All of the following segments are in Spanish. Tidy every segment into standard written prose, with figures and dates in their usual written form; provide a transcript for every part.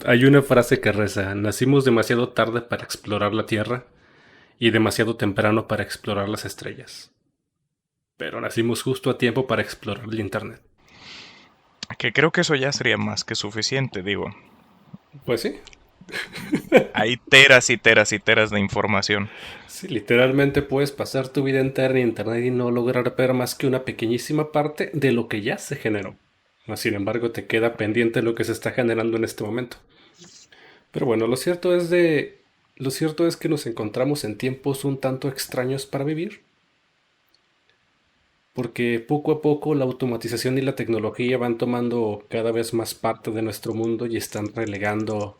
Hay una frase que reza, nacimos demasiado tarde para explorar la Tierra y demasiado temprano para explorar las estrellas. Pero nacimos justo a tiempo para explorar el Internet. Que creo que eso ya sería más que suficiente, digo. Pues sí. Hay teras y teras y teras de información. Sí, literalmente puedes pasar tu vida entera en Internet y no lograr ver más que una pequeñísima parte de lo que ya se generó. Mas, sin embargo, te queda pendiente lo que se está generando en este momento. Pero bueno, lo cierto es que nos encontramos en tiempos un tanto extraños para vivir, porque poco a poco la automatización y la tecnología van tomando cada vez más parte de nuestro mundo y están relegando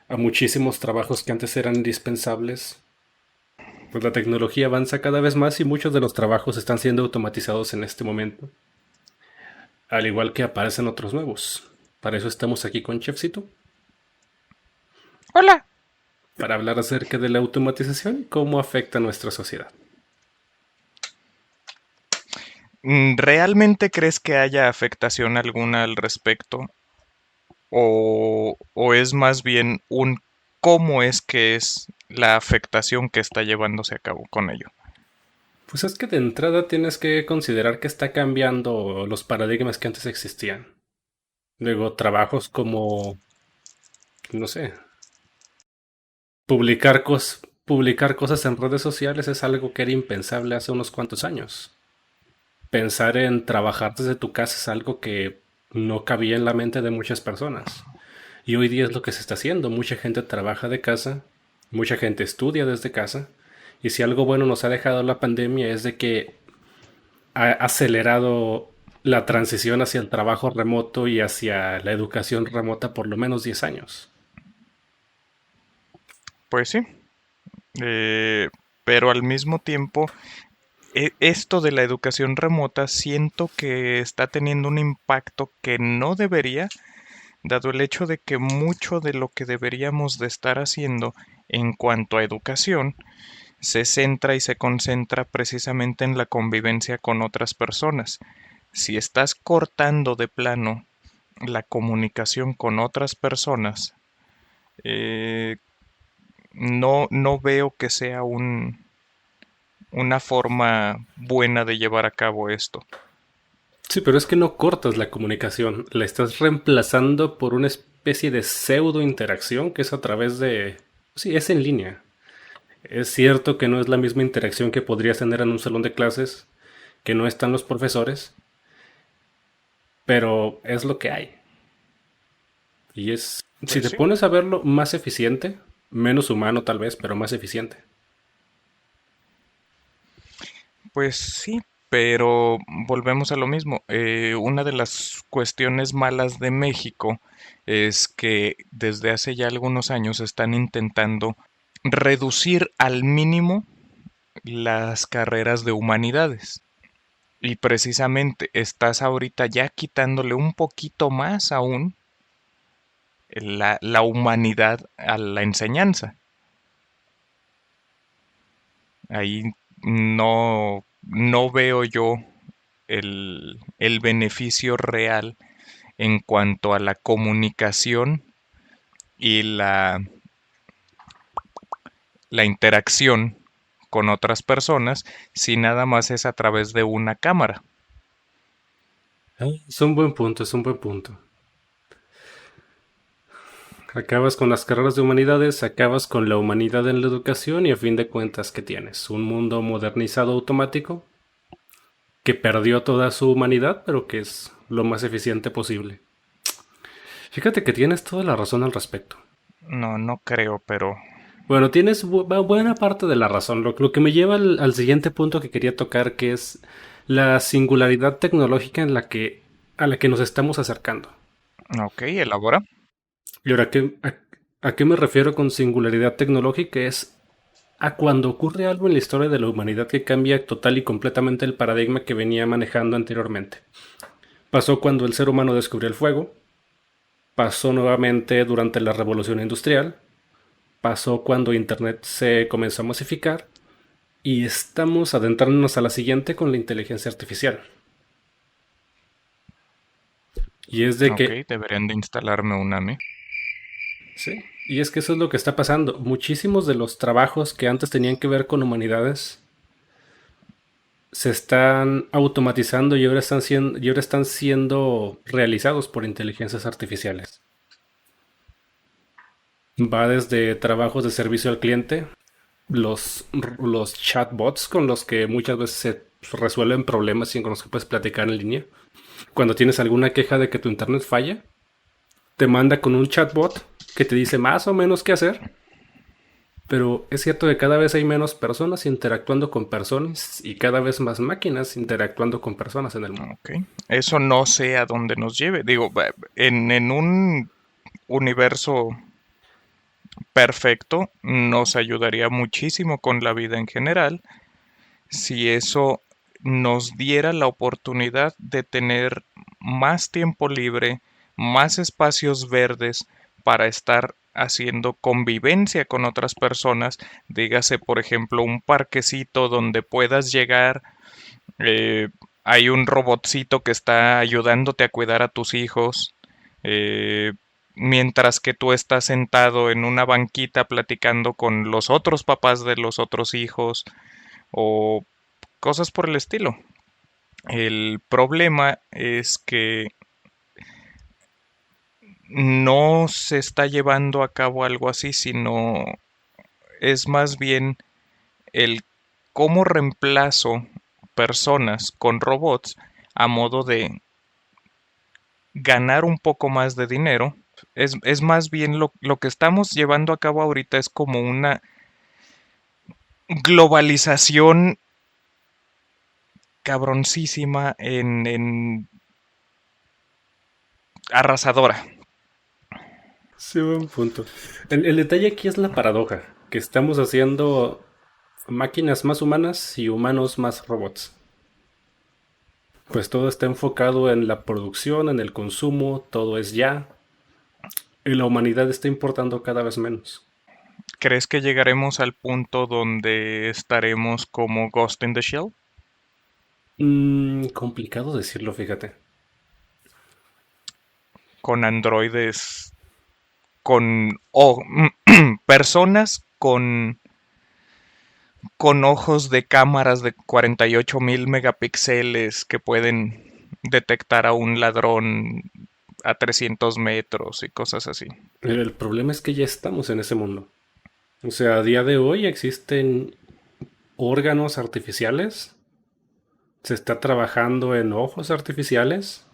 a muchísimos trabajos que antes eran indispensables. Pues la tecnología avanza cada vez más y muchos de los trabajos están siendo automatizados en este momento, al igual que aparecen otros nuevos. Para eso estamos aquí con Chefcito, Hola. para hablar acerca de la automatización y cómo afecta a nuestra sociedad. ¿Realmente crees que haya afectación alguna al respecto? ¿O es más bien un cómo es que es la afectación que está llevándose a cabo con ello? Pues es que de entrada tienes que considerar que está cambiando los paradigmas que antes existían. Luego, trabajos como, no sé, publicar cosas en redes sociales es algo que era impensable hace unos cuantos años. Pensar en trabajar desde tu casa es algo que no cabía en la mente de muchas personas. Y hoy día es lo que se está haciendo. Mucha gente trabaja de casa, mucha gente estudia desde casa. Y si algo bueno nos ha dejado la pandemia es de que ha acelerado la transición hacia el trabajo remoto y hacia la educación remota por lo menos 10 años. Pues sí, eh, pero al mismo tiempo, esto de la educación remota siento que está teniendo un impacto que no debería, dado el hecho de que mucho de lo que deberíamos de estar haciendo en cuanto a educación se centra y se concentra precisamente en la convivencia con otras personas. Si estás cortando de plano la comunicación con otras personas, eh, no veo que sea una forma buena de llevar a cabo esto. Sí, pero es que no cortas la comunicación, la estás reemplazando por una especie de pseudo interacción que es a través de... Sí, es en línea. Es cierto que no es la misma interacción que podrías tener en un salón de clases, que no están los profesores, pero es lo que hay. Y es, si Pues te sí, pones a verlo, más eficiente, menos humano tal vez, pero más eficiente. pues sí, pero volvemos a lo mismo. Una de las cuestiones malas de México es que desde hace ya algunos años están intentando reducir al mínimo las carreras de humanidades. Y precisamente estás ahorita ya quitándole un poquito más aún la humanidad a la enseñanza. Ahí no veo yo el beneficio real en cuanto a la comunicación y la interacción con otras personas si nada más es a través de una cámara. Es un buen punto, es un buen punto. Acabas con las carreras de humanidades, acabas con la humanidad en la educación y a fin de cuentas, ¿qué tienes? Un mundo modernizado automático que perdió toda su humanidad, pero que es lo más eficiente posible. Fíjate que tienes toda la razón al respecto. No creo, pero Bueno, tienes buena parte de la razón, lo que me lleva al siguiente punto que quería tocar, que es la singularidad tecnológica a la que nos estamos acercando. ok, elabora. Y ahora, a qué me refiero con singularidad tecnológica? Es a cuando ocurre algo en la historia de la humanidad que cambia total y completamente el paradigma que venía manejando anteriormente. Pasó cuando el ser humano descubrió el fuego, pasó nuevamente durante la revolución industrial, pasó cuando Internet se comenzó a masificar y estamos adentrándonos a la siguiente con la inteligencia artificial. Y es de Ok, que deberían de instalarme una a mí. Sí, y es que eso es lo que está pasando. Muchísimos de los trabajos que antes tenían que ver con humanidades se están automatizando y ahora están siendo realizados por inteligencias artificiales. Va desde trabajos de servicio al cliente, los chatbots con los que muchas veces se resuelven problemas y con los que puedes platicar en línea. Cuando tienes alguna queja de que tu internet falla, te manda con un chatbot que te dice más o menos qué hacer. Pero es cierto que cada vez hay menos personas interactuando con personas y cada vez más máquinas interactuando con personas en el mundo. Ok. Eso no sé a dónde nos lleve. Digo, en un universo perfecto nos ayudaría muchísimo con la vida en general si eso nos diera la oportunidad de tener más tiempo libre, más espacios verdes para estar haciendo convivencia con otras personas, dígase por ejemplo un parquecito donde puedas llegar, eh, hay un robotcito que está ayudándote a cuidar a tus hijos, eh, mientras que tú estás sentado en una banquita platicando con los otros papás de los otros hijos o cosas por el estilo. El problema es que no se está llevando a cabo algo así, sino es más bien el cómo reemplazo personas con robots a modo de ganar un poco más de dinero. Es más bien lo que estamos llevando a cabo ahorita es como una globalización cabroncísima en arrasadora. Sí, buen punto. El detalle aquí es la paradoja, que estamos haciendo máquinas más humanas y humanos más robots. Pues todo está enfocado en la producción, en el consumo, todo es ya, y la humanidad está importando cada vez menos. ¿Crees que llegaremos al punto donde estaremos como Ghost in the Shell? Complicado decirlo, fíjate. Con androides, con personas con ojos de cámaras de 48.000 megapíxeles que pueden detectar a un ladrón a 300 metros y cosas así. Pero el problema es que ya estamos en ese mundo. O sea, a día de hoy existen órganos artificiales, se está trabajando en ojos artificiales,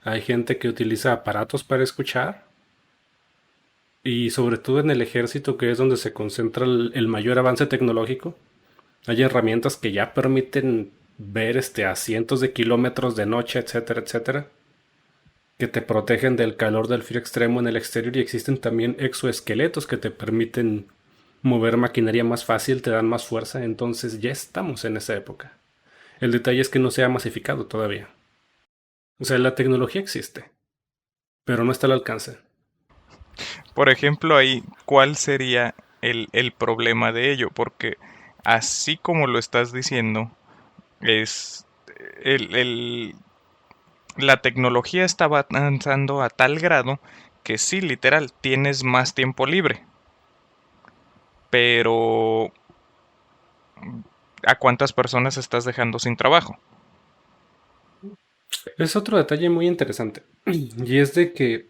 hay gente que utiliza aparatos para escuchar y sobre todo en el ejército, que es donde se concentra el mayor avance tecnológico, hay herramientas que ya permiten ver a cientos de kilómetros de noche, etcétera, etcétera, que te protegen del calor del frío extremo en el exterior y existen también exoesqueletos que te permiten mover maquinaria más fácil, te dan más fuerza, entonces ya estamos en esa época. El detalle es que no se ha masificado todavía. O sea, la tecnología existe, pero no está al alcance. Por ejemplo, ahí, ¿cuál sería el problema de ello? Porque así como lo estás diciendo, es el, el- la tecnología está avanzando a tal grado que sí, literal, tienes más tiempo libre. Pero ¿a cuántas personas estás dejando sin trabajo? Es otro detalle muy interesante. Y es de que,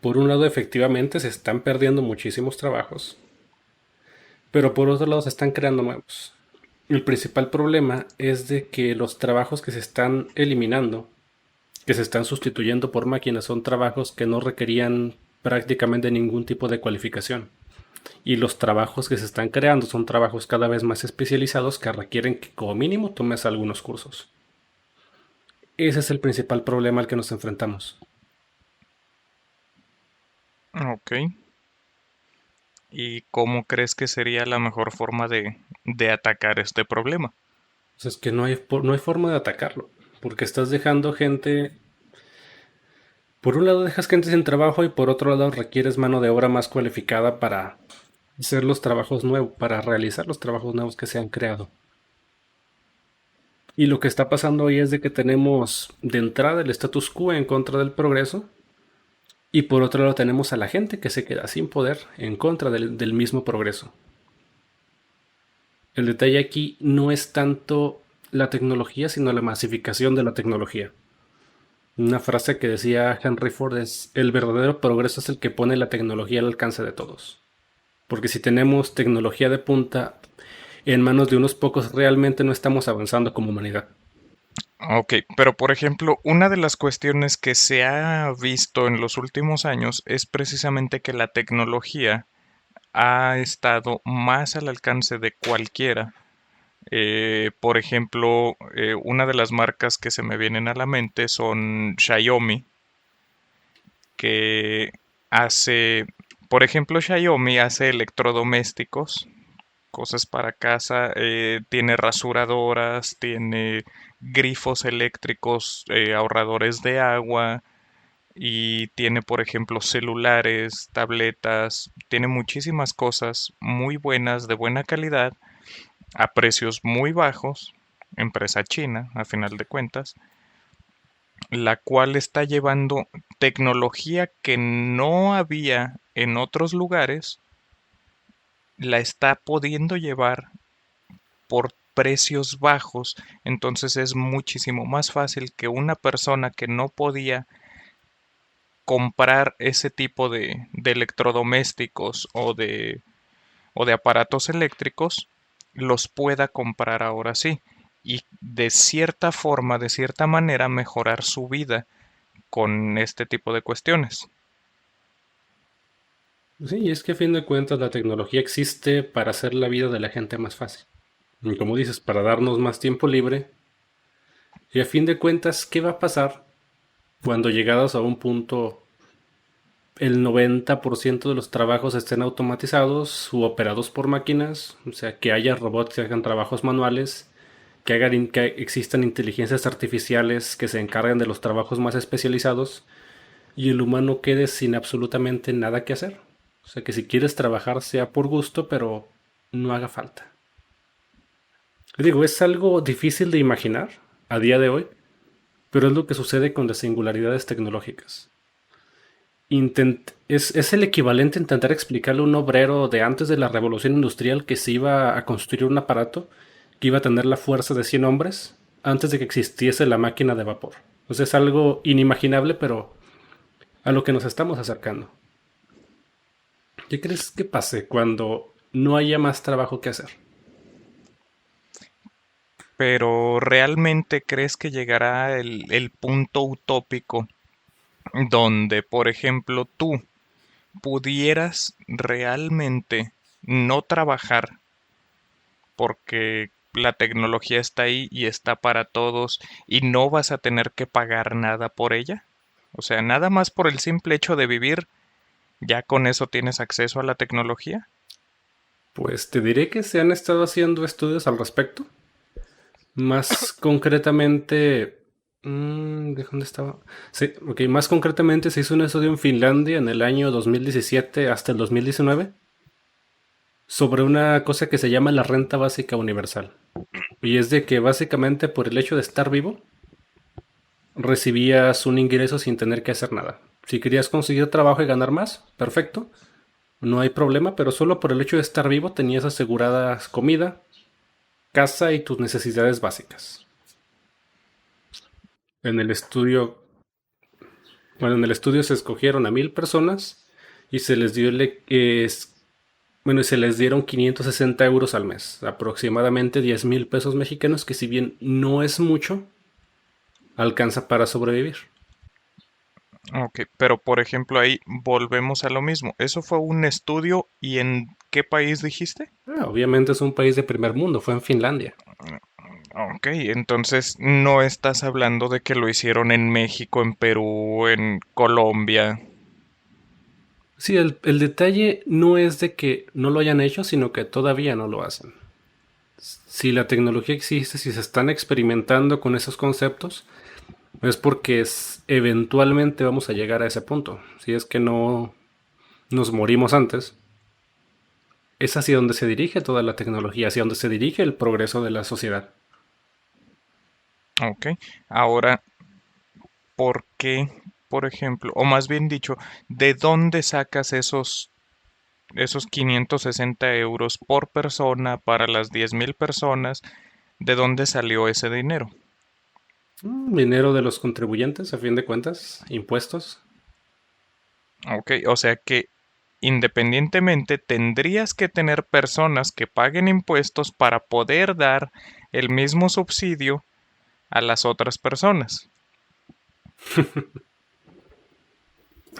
por un lado, efectivamente se están perdiendo muchísimos trabajos, pero por otro lado se están creando nuevos. El principal problema es de que los trabajos que se están eliminando, que se están sustituyendo por máquinas, son trabajos que no requerían prácticamente ningún tipo de cualificación. Y los trabajos que se están creando son trabajos cada vez más especializados que requieren que como mínimo tomes algunos cursos. Ese es el principal problema al que nos enfrentamos. Ok. ¿Y cómo crees que sería la mejor forma de atacar este problema? O sea, es que no hay forma de atacarlo, porque estás dejando gente. Por un lado dejas gente sin trabajo y por otro lado requieres mano de obra más cualificada para hacer los trabajos nuevos, para realizar los trabajos nuevos que se han creado. Y lo que está pasando hoy es de que tenemos de entrada el status quo en contra del progreso Y por otro lado tenemos a la gente que se queda sin poder en contra del mismo progreso. El detalle aquí no es tanto la tecnología, sino la masificación de la tecnología. Una frase que decía Henry Ford es: el verdadero progreso es el que pone la tecnología al alcance de todos. Porque si tenemos tecnología de punta en manos de unos pocos, realmente no estamos avanzando como humanidad. Ok, pero por ejemplo, una de las cuestiones que se ha visto en los últimos años es precisamente que la tecnología ha estado más al alcance de cualquiera. Por ejemplo, una de las marcas que se me vienen a la mente son Xiaomi, que hace, por ejemplo, Xiaomi hace electrodomésticos, cosas para casa, tiene rasuradoras, tiene grifos eléctricos, ahorradores de agua, y tiene, por ejemplo, celulares, tabletas, tiene muchísimas cosas muy buenas, de buena calidad, a precios muy bajos, empresa china, a final de cuentas, la cual está llevando tecnología que no había en otros lugares, la está pudiendo llevar por precios bajos, entonces es muchísimo más fácil que una persona que no podía comprar ese tipo de electrodomésticos o de aparatos eléctricos, los pueda comprar ahora sí. Y de cierta forma, de cierta manera, mejorar su vida con este tipo de cuestiones. Sí, y es que a fin de cuentas la tecnología existe para hacer la vida de la gente más fácil. Y como dices, para darnos más tiempo libre. Y a fin de cuentas, ¿qué va a pasar cuando llegados a un punto el 90% de los trabajos estén automatizados u operados por máquinas? O sea, que haya robots que hagan trabajos manuales, que existan inteligencias artificiales que se encarguen de los trabajos más especializados y el humano quede sin absolutamente nada que hacer. O sea, que si quieres trabajar sea por gusto, pero no haga falta. Digo, es algo difícil de imaginar a día de hoy, pero es lo que sucede con las singularidades tecnológicas. Es el equivalente a intentar explicarle a un obrero de antes de la revolución industrial que se iba a construir un aparato que iba a tener la fuerza de 100 hombres antes de que existiese la máquina de vapor. Entonces es algo inimaginable, pero a lo que nos estamos acercando. ¿Qué crees que pase cuando no haya más trabajo que hacer? Pero ¿realmente crees que llegará el punto utópico donde, por ejemplo, tú pudieras realmente no trabajar porque la tecnología está ahí y está para todos y no vas a tener que pagar nada por ella? O sea, nada más por el simple hecho de vivir, ya con eso tienes acceso a la tecnología. Pues te diré que se han estado haciendo estudios al respecto. Más concretamente, ¿de dónde estaba? Sí, ok, más concretamente se hizo un estudio en Finlandia en el año 2017 hasta el 2019 sobre una cosa que se llama la renta básica universal. Y es de que básicamente por el hecho de estar vivo, recibías un ingreso sin tener que hacer nada. Si querías conseguir trabajo y ganar más, perfecto, no hay problema, pero solo por el hecho de estar vivo tenías aseguradas comida, casa y tus necesidades básicas. En el estudio, bueno, en el estudio se escogieron a 1000 personas y se les dio bueno, y se les dieron 560 euros al mes, aproximadamente 10,000 pesos mexicanos, que si bien no es mucho, alcanza para sobrevivir. Ok, pero por ejemplo ahí volvemos a lo mismo. ¿Eso fue un estudio y en qué país dijiste? Obviamente es un país de primer mundo, fue en Finlandia. Ok, entonces no estás hablando de que lo hicieron en México, en Perú, en Colombia. Sí, el detalle no es de que no lo hayan hecho, sino que todavía no lo hacen. Si la tecnología existe, si se están experimentando con esos conceptos, es porque eventualmente vamos a llegar a ese punto. Si es que no nos morimos antes, es hacia donde se dirige toda la tecnología, hacia donde se dirige el progreso de la sociedad. Ok, ahora, ¿por qué? por ejemplo, o más bien dicho, de dónde sacas esos 560 euros por persona para las 10,000 personas? ¿De dónde salió ese dinero? Dinero de los contribuyentes, a fin de cuentas, impuestos. Ok, o sea que independientemente tendrías que tener personas que paguen impuestos para poder dar el mismo subsidio a las otras personas.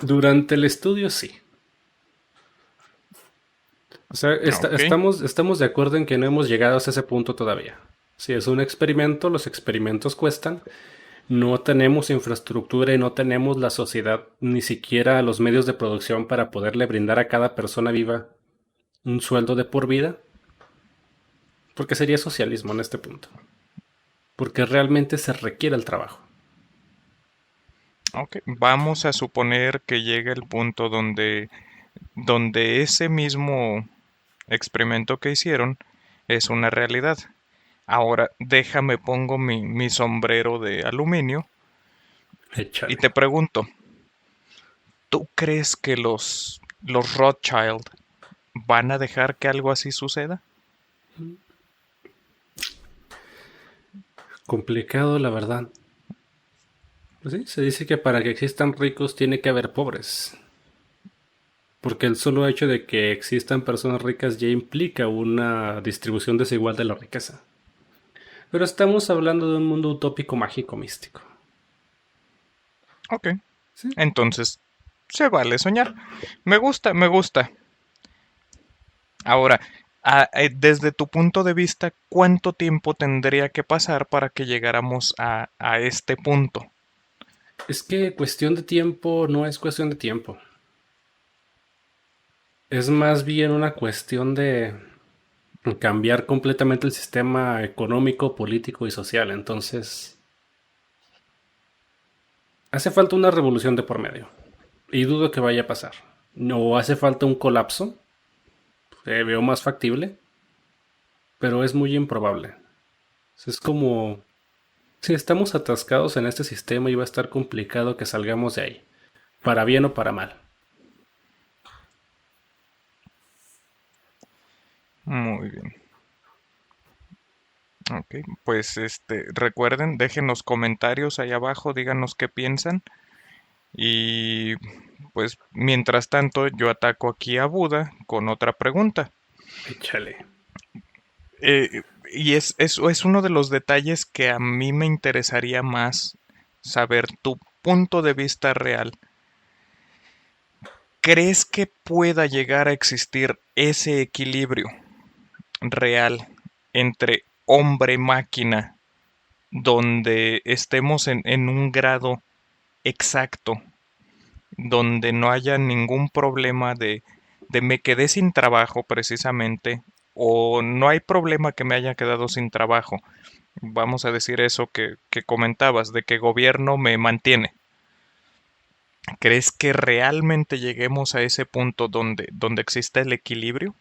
Durante el estudio, sí. O sea, Ok, estamos de acuerdo en que no hemos llegado hasta ese punto todavía. Si es un experimento, los experimentos cuestan. No tenemos infraestructura y no tenemos la sociedad, ni siquiera los medios de producción para poderle brindar a cada persona viva un sueldo de por vida, porque sería socialismo en este punto. Porque realmente se requiere el trabajo. ok. Vamos a suponer que llega el punto donde ese mismo experimento que hicieron es una realidad. Ahora déjame pongo mi sombrero de aluminio y Échale. te pregunto, ¿tú crees que los Rothschild van a dejar que algo así suceda? Complicado, la verdad. Pues sí, se dice que para que existan ricos tiene que haber pobres. Porque el solo hecho de que existan personas ricas ya implica una distribución desigual de la riqueza. Pero estamos hablando de un mundo utópico, mágico, místico. Ok, Sí. entonces se vale soñar. Me gusta, me gusta. Ahora, desde tu punto de vista, ¿cuánto tiempo tendría que pasar para que llegáramos a este punto? Es que cuestión de tiempo no es cuestión de tiempo. Es más bien una cuestión de cambiar completamente el sistema económico, político y social. Entonces, hace falta una revolución de por medio. Y dudo que vaya a pasar. No hace falta un colapso. Veo más factible. Pero es muy improbable. Es como si estamos atascados en este sistema y va a estar complicado que salgamos de ahí. Para bien o para mal. Muy bien. Ok, pues recuerden, dejen los comentarios ahí abajo, díganos qué piensan. Y pues mientras tanto, yo ataco aquí a Buda con otra pregunta. Échale. Y es uno de los detalles que a mí me interesaría más saber tu punto de vista real. ¿Crees que pueda llegar a existir ese equilibrio real entre hombre-máquina donde estemos en un grado exacto, donde no haya ningún problema de me quedé sin trabajo precisamente, o no hay problema que me haya quedado sin trabajo? Vamos a decir eso que comentabas, de que gobierno me mantiene. ¿Crees que realmente lleguemos a ese punto donde exista el equilibrio?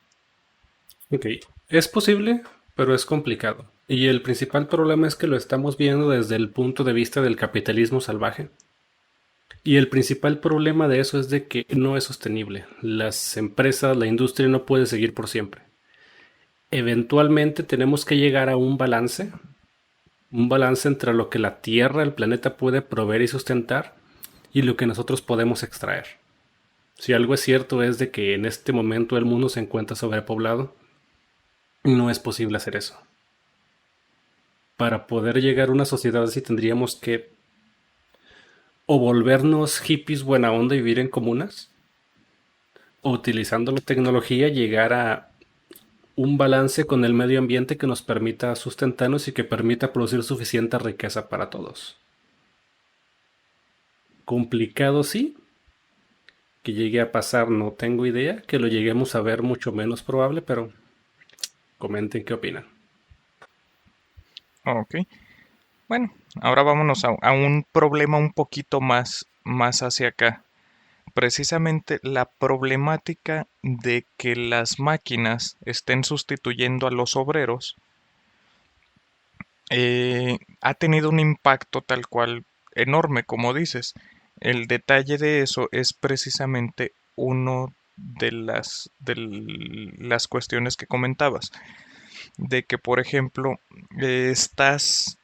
Ok. Es posible, pero es complicado. Y el principal problema es que lo estamos viendo desde el punto de vista del capitalismo salvaje. Y el principal problema de eso es de que no es sostenible. Las empresas, la industria no puede seguir por siempre. Eventualmente tenemos que llegar a un balance entre lo que la Tierra, el planeta puede proveer y sustentar y lo que nosotros podemos extraer. Si algo es cierto es de que en este momento el mundo se encuentra sobrepoblado, no es posible hacer eso. Para poder llegar a una sociedad así tendríamos que o volvernos hippies buena onda y vivir en comunas, o utilizando la tecnología llegar a un balance con el medio ambiente que nos permita sustentarnos y que permita producir suficiente riqueza para todos. Complicado sí, que llegue a pasar no tengo idea, que lo lleguemos a ver mucho menos probable, pero comenten qué opinan. Ok. Bueno, ahora vámonos a un problema un poquito más hacia acá. Precisamente la problemática de que las máquinas estén sustituyendo a los obreros ha tenido un impacto tal cual enorme, como dices. El detalle de eso es precisamente uno de las cuestiones que comentabas, de que, por ejemplo, estás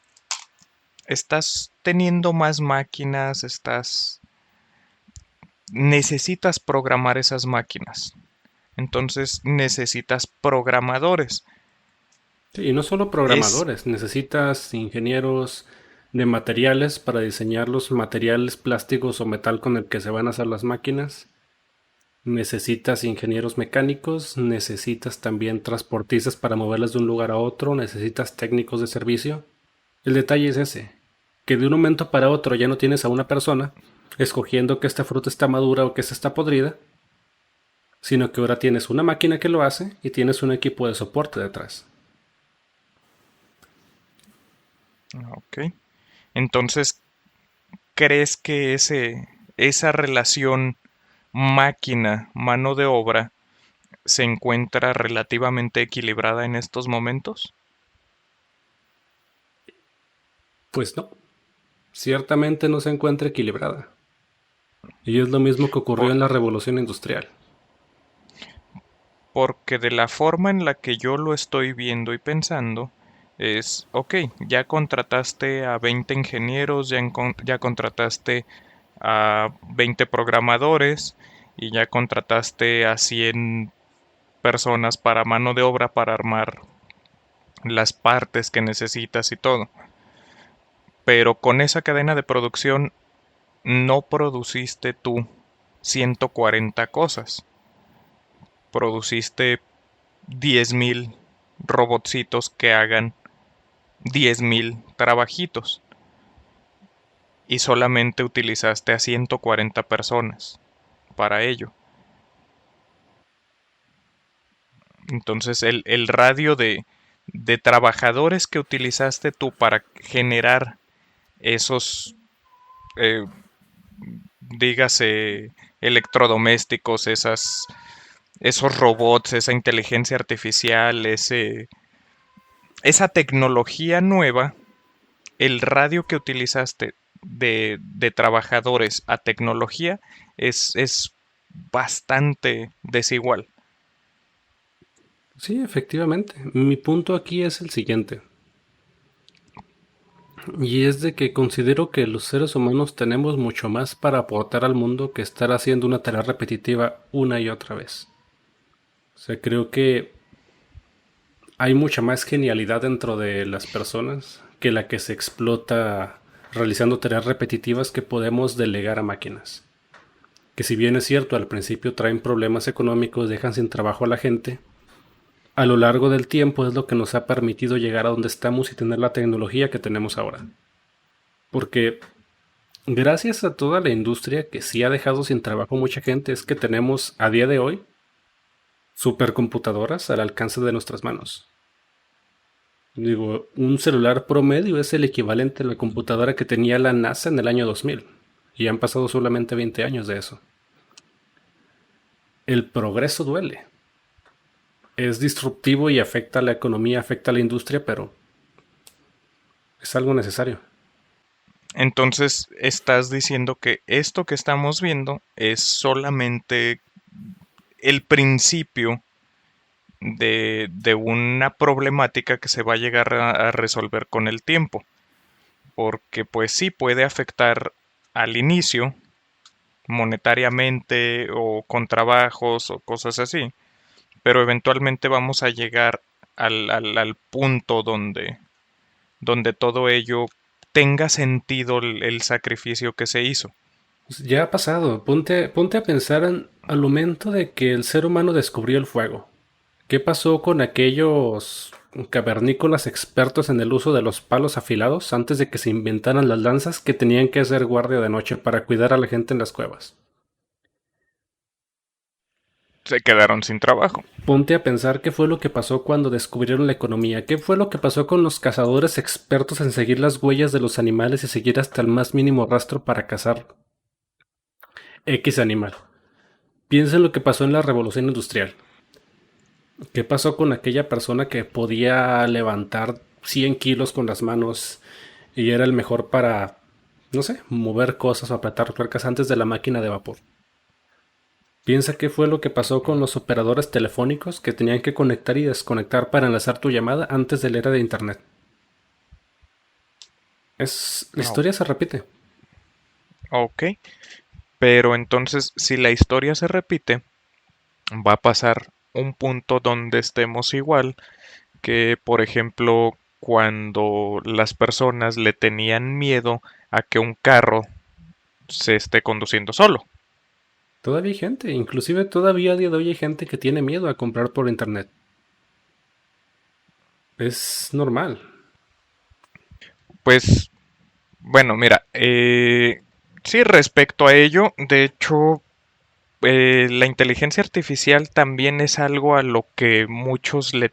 teniendo más máquinas, necesitas programar esas máquinas. Entonces necesitas programadores. Sí, y no solo Es programadores, necesitas ingenieros de materiales para diseñar los materiales plásticos o metal con el que se van a hacer las máquinas. Necesitas ingenieros mecánicos, necesitas también transportistas para moverlas de un lugar a otro, necesitas técnicos de servicio. El detalle es ese, que de un momento para otro ya no tienes a una persona escogiendo que esta fruta está madura o que esta está podrida, sino que ahora tienes una máquina que lo hace y tienes un equipo de soporte detrás. ok. Entonces, ¿crees que esa relación máquina-mano de obra se encuentra relativamente equilibrada en estos momentos? Pues no, ciertamente no se encuentra equilibrada. Y es lo mismo que ocurrió Por- en la revolución industrial. Porque de la forma en la que yo lo estoy viendo y pensando, es, ok, ya contrataste a 20 ingenieros, ya contrataste a 20 programadores y ya contrataste a 100 personas para mano de obra para armar las partes que necesitas y todo. Pero con esa cadena de producción no produciste tú 140 cosas. Produciste 10.000 robotcitos que hagan 10.000 trabajitos. Y solamente utilizaste a 140 personas para ello. Entonces el radio de trabajadores que utilizaste tú para generar esos, eh, dígase, electrodomésticos, esos robots, esa inteligencia artificial, esa tecnología nueva, el radio que utilizaste de trabajadores a tecnología es bastante desigual. Sí, efectivamente. Mi punto aquí es el siguiente. Y es de que considero que los seres humanos tenemos mucho más para aportar al mundo que estar haciendo una tarea repetitiva una y otra vez. O sea, creo que hay mucha más genialidad dentro de las personas que la que se explota realizando tareas repetitivas que podemos delegar a máquinas. Que si bien es cierto, al principio traen problemas económicos, dejan sin trabajo a la gente, a lo largo del tiempo es lo que nos ha permitido llegar a donde estamos y tener la tecnología que tenemos ahora. Porque gracias a toda la industria que sí ha dejado sin trabajo mucha gente, es que tenemos a día de hoy supercomputadoras al alcance de nuestras manos. Digo, un celular promedio es el equivalente a la computadora que tenía la NASA en el año 2000. Y han pasado solamente 20 años de eso. El progreso duele. Es disruptivo y afecta a la economía, afecta a la industria, pero es algo necesario. Entonces estás diciendo que esto que estamos viendo es solamente el principio de una problemática que se va a llegar a resolver con el tiempo. Porque pues sí puede afectar al inicio monetariamente o con trabajos o cosas así, pero eventualmente vamos a llegar al punto donde todo ello tenga sentido el sacrificio que se hizo. Pues ya ha pasado. Ponte a pensar al momento de que el ser humano descubrió el fuego. ¿Qué pasó con aquellos cavernícolas expertos en el uso de los palos afilados antes de que se inventaran las lanzas que tenían que hacer guardia de noche para cuidar a la gente en las cuevas? Se quedaron sin trabajo. Ponte a pensar qué fue lo que pasó cuando descubrieron la economía, qué fue lo que pasó con los cazadores expertos en seguir las huellas de los animales y seguir hasta el más mínimo rastro para cazar X animal. Piensa en lo que pasó en la revolución industrial. ¿Qué pasó con aquella persona que podía levantar 100 kilos con las manos y era el mejor para no sé, mover cosas o apretar tuercas antes de la máquina de vapor. Piensa qué fue lo que pasó con los operadores telefónicos que tenían que conectar y desconectar para enlazar tu llamada antes de la era de internet. La No, historia se repite. ok, pero entonces si la historia se repite, va a pasar un punto donde estemos igual que, por ejemplo, cuando las personas le tenían miedo a que un carro se esté conduciendo solo. Todavía hay gente, inclusive todavía a día de hoy hay gente que tiene miedo a comprar por internet. Es normal. Pues, bueno, mira, sí, respecto a ello, de hecho, la inteligencia artificial también es algo a lo que muchos le...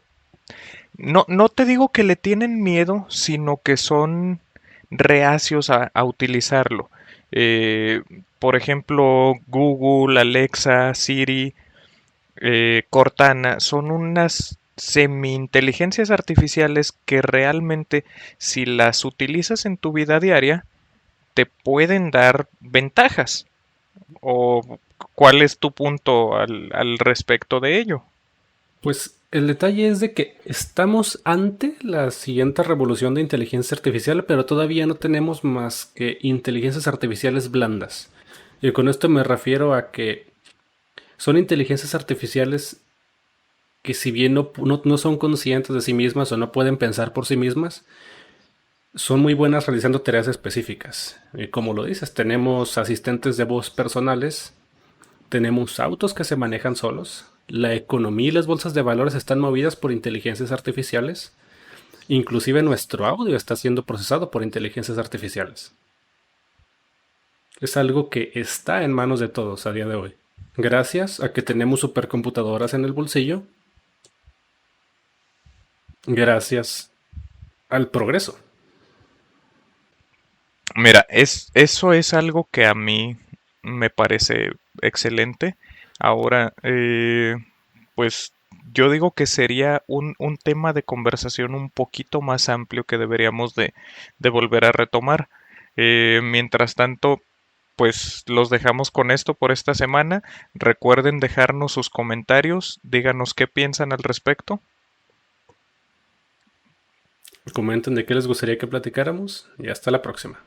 No, no te digo que le tienen miedo, sino que son reacios a utilizarlo. Eh, por ejemplo, Google, Alexa, Siri, Cortana, son unas semi-inteligencias artificiales que realmente, si las utilizas en tu vida diaria, te pueden dar ventajas. ¿O cuál es tu punto al respecto de ello? Pues el detalle es de que estamos ante la siguiente revolución de inteligencia artificial, pero todavía no tenemos más que inteligencias artificiales blandas. Y con esto me refiero a que son inteligencias artificiales que si bien no son conscientes de sí mismas o no pueden pensar por sí mismas, son muy buenas realizando tareas específicas. Y como lo dices, tenemos asistentes de voz personales, tenemos autos que se manejan solos, la economía y las bolsas de valores están movidas por inteligencias artificiales, inclusive nuestro audio está siendo procesado por inteligencias artificiales. Es algo que está en manos de todos a día de hoy. Gracias a que tenemos supercomputadoras en el bolsillo, gracias al progreso. Mira, eso es algo que a mí me parece excelente. Ahora, pues yo digo que sería un tema de conversación un poquito más amplio que deberíamos de volver a retomar. Mientras tanto, pues los dejamos con esto por esta semana. Recuerden dejarnos sus comentarios, díganos qué piensan al respecto. Comenten de qué les gustaría que platicáramos y hasta la próxima.